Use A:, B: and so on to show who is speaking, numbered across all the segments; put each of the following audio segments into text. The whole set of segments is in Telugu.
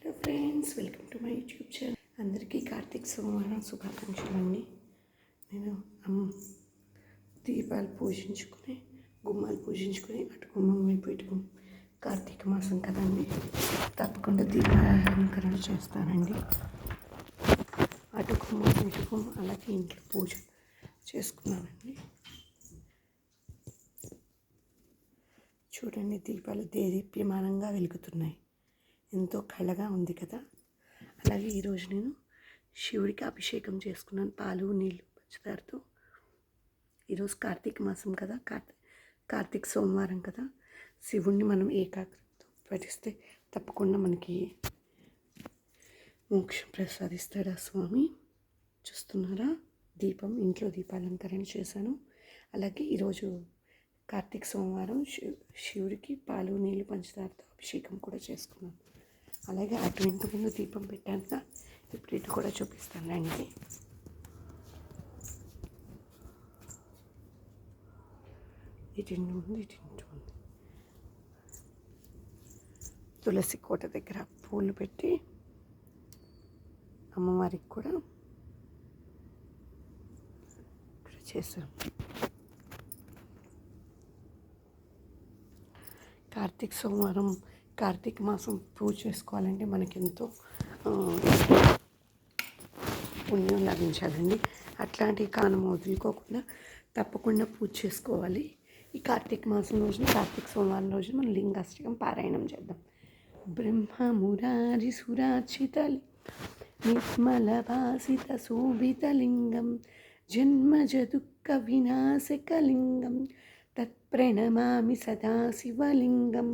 A: Hello friends, welcome to my YouTube channel. అందరికీ కార్తీక సోమవారం శుభాకాంక్షలు అండి. నేను దీపాలు పూజించుకొని గుమ్మాలు పూజించుకొని అటు గుమ్మం వైపు ఇటు కార్తీక మాసం కదండి, తప్పకుండా దీపాలంకరణ చేస్తానండి. అటు గుమ్మం ఇటు గుమ్మం అలాగే ఇంట్లో పూజ చేసుకున్నానండి. చూడండి, దీపాలు దేదీప్యమానంగా వెలుగుతున్నాయి. ఎంతో కళగా ఉంది కదా. అలాగే ఈరోజు నేను శివుడికి అభిషేకం చేసుకున్నాను, పాలు నీళ్ళు పంచదారతో. ఈరోజు కార్తీక మాసం కదా, కార్తీక సోమవారం కదా. శివుణ్ణి మనం ఏకాగ్రతతో పఠిస్తే తప్పకుండా మనకి మోక్షం ప్రసాదిస్తాడు ఆ స్వామి. చూస్తున్నారా, దీపం ఇంట్లో దీపాలంకరణ చేశాను. అలాగే ఈరోజు కార్తీక సోమవారం శివుడికి పాలు నీళ్ళు పంచదారతో అభిషేకం కూడా చేసుకున్నాను. అలాగే అటు ఇంటి ముందు దీపం పెట్టాక ఇప్పుడు ఇటు కూడా చూపిస్తానండి. ఇటు ముందు ఇటు ఇంటి ముందు తులసి కోట దగ్గర పూలు పెట్టి అమ్మవారికి కూడా ఇక్కడ చేశాను. కార్తీక సోమవారం కార్తీక మాసం పూజ చేసుకోవాలంటే మనకెంతో పుణ్యం లభించాలండి. అట్లాంటి కాలం వదులుకోకుండా తప్పకుండా పూజ చేసుకోవాలి. ఈ కార్తీక మాసం రోజున, కార్తీక సోమవారం రోజున మనం లింగాష్టకం పారాయణం చేద్దాం. బ్రహ్మ మురారి సురాచిత నిర్మల భాసిత శోభితలింగం జన్మజ దుఃఖ వినాశకలింగం తత్ప్రణమామి సదా శివలింగం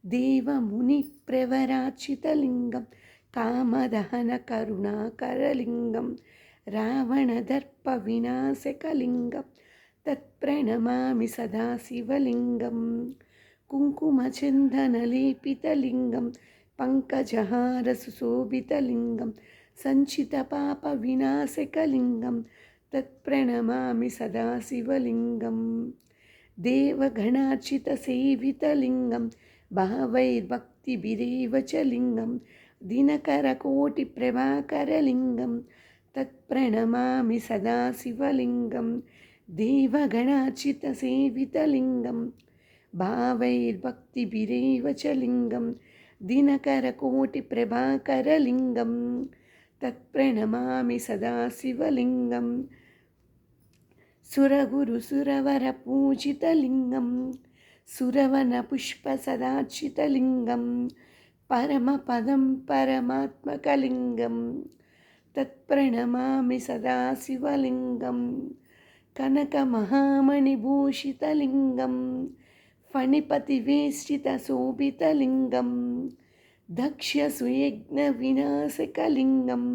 A: దేవముని ప్రవరాచితలింగం కామదహన కరుణాకరలింగం రావణదర్ప వినాశకలింగం తత్ప్రణమామి సదా శివలింగం కుంకుమచందనలేపితలింగం పంకజహార సుశోభితలింగం సంచిత పాప వినాశకలింగం తత్ప్రణమామి సదా శివలింగం దేవగణార్చిత సేవితలింగం భావైర్భక్తిభిరేవ చ లింగం దినకరకోటి ప్రభాకరలింగం తత్ప్రణమామి సదా శివలింగం దేవగణార్చిత సేవితలింగం భావైర్భక్తిభిరేవ చ లింగం దినకరకోటి ప్రభాకరలింగం తత్ప్రణమామి సదా శివలింగం సురగురు సురవర పూజితలింగం సురవన పుష్ప సదార్చితలింగం పరమపదం పరమాత్మకలింగం తత్ప్రణమామి సదా శివలింగం కనక మహామణిభూషితలింగం ఫణిపతివేష్టిత శోభితలింగం దక్ష సుయజ్ఞ వినాశకలింగం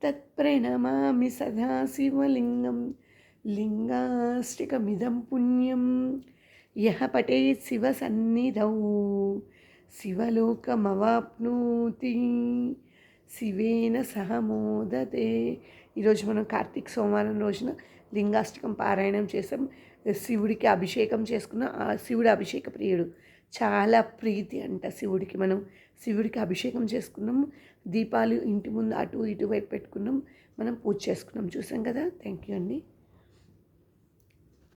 A: తత్ప్రణమామి సదా శివలింగం లింగాష్టకమిదం పుణ్యం యః పఠేత్ శివ సన్నిధౌ శివలోకమవాప్నోతి శివేన సహ మోదతే. ఈరోజు మనం కార్తీక సోమవారం రోజున లింగాష్టకం పారాయణం చేసాం. శివుడికి అభిషేకం చేసుకున్నాం. ఆ శివుడు అభిషేక ప్రియుడు, చాలా ప్రీతి అంట శివుడికి. మనం శివుడికి అభిషేకం చేసుకున్నాం, దీపాలు ఇంటి ముందు అటు ఇటు వైపు పెట్టుకున్నాం, మనం పూజ చేసుకున్నాం. చూసాం కదా. థ్యాంక్ యూ అండి.